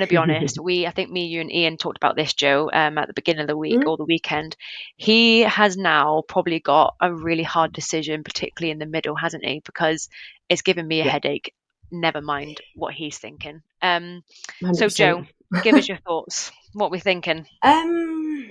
to be honest, I think me, you, and Ian talked about this, Joe, at the beginning of the week Mm, or the weekend. He has now probably got a really hard decision, particularly in the middle, hasn't he? Because it's given me a yeah, headache. Never mind what he's thinking. So 100%. Joe, give us your thoughts. What we're thinking? Um,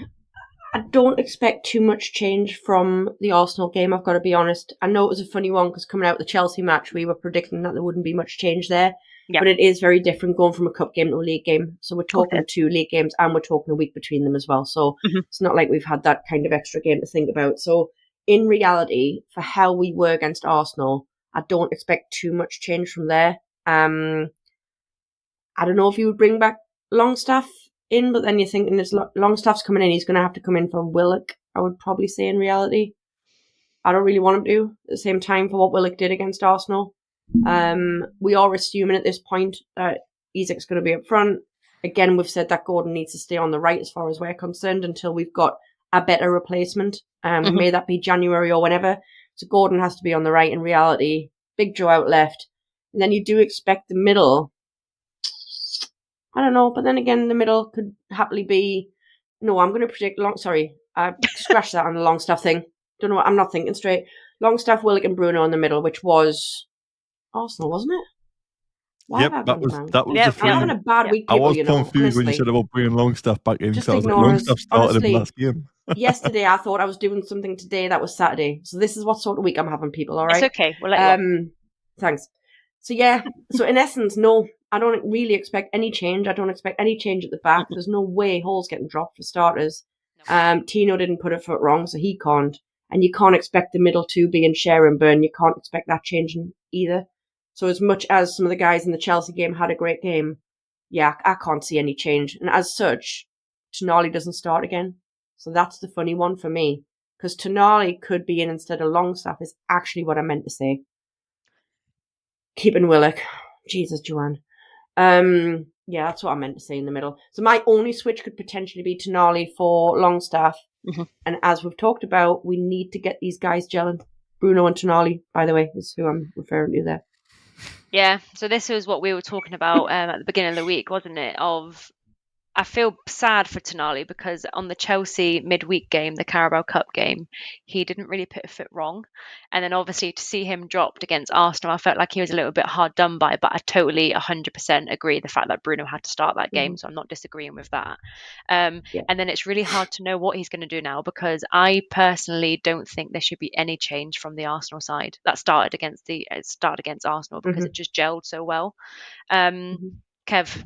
I don't expect too much change from the Arsenal game, I've got to be honest. I know it was a funny one because coming out of the Chelsea match, we were predicting that there wouldn't be much change there. Yeah, But it is very different going from a cup game to a league game. So we're of course talking it two league games and we're talking a week between them as well. So is. Mhm. it's not like we've had that kind of extra game to think about. So in reality, for how we were against Arsenal, I don't expect too much change from there. I don't know if you would bring back Longstaff in, but then you're thinking there's Longstaff's coming in. He's going to have to come in for Willock, I would probably say in reality. I don't really want him to at the same time for what Willock did against Arsenal. We are assuming at this point that Isak's going to be up front. Again, we've said that Gordon needs to stay on the right as far as we're concerned until we've got a better replacement. Mhm. May that be January or whenever. So Gordon has to be on the right in reality. Big Joe out left. And then you do expect the middle. I don't know, but then again, the middle could happily be. No, I'm going to predict long. Sorry, I scratched that on the Longstaff thing. Don't know what I'm not thinking straight. Longstaff, Willock, and Bruno in the middle, which was Arsenal, wasn't it? Why have Yep, I gone blank? that was the Yep, I'm yep, having three. a bad yep. week, I people. was You know, confused when you said honestly, about bringing Longstaff back in because just I was like, ignore us. Longstaff started in the Honestly, last game. yesterday I thought I was doing something today that was Saturday. So this is what sort of week I'm having, people. All It's right. okay. We'll let you off. Thanks. So yeah. So in essence, no, I don't really expect any change. I don't expect any change at the back. Mm-mm. There's no way Hall's getting dropped for starters. No. Tino didn't put a foot wrong, so he can't. And you can't expect the middle two being Share and Burn. You can't expect that changing either. So as much as some of the guys in the Chelsea game had a great game, yeah, I can't see any change. And as such, Tonali doesn't start again. So that's the funny one for me. Because Tonali could be in instead of Longstaff is actually what I meant to say. Keeping Willock. Jesus, Joanne. Yeah, that's what I meant to say in the middle. So my only switch could potentially be Tonali for Longstaff. Mhm. And as we've talked about, we need to get these guys gelling. Bruno and Tonali, by the way, is who I'm referring to there. Yeah, so this was what we were talking about at the beginning of the week, wasn't it? I feel sad for Tonali because on the Chelsea midweek game, the Carabao Cup game, he didn't really put a foot wrong. And then obviously to see him dropped against Arsenal, I felt like he was a little bit hard done by, but I totally 100% agree the fact that Bruno had to start that game. Mm-hmm. So I'm not disagreeing with that. Um, Yeah. and then it's really hard to know what he's going to do now because I personally don't think there should be any change from the Arsenal side that started against Arsenal because Mm-hmm. it just gelled so well. Um, Mm-hmm. Kev.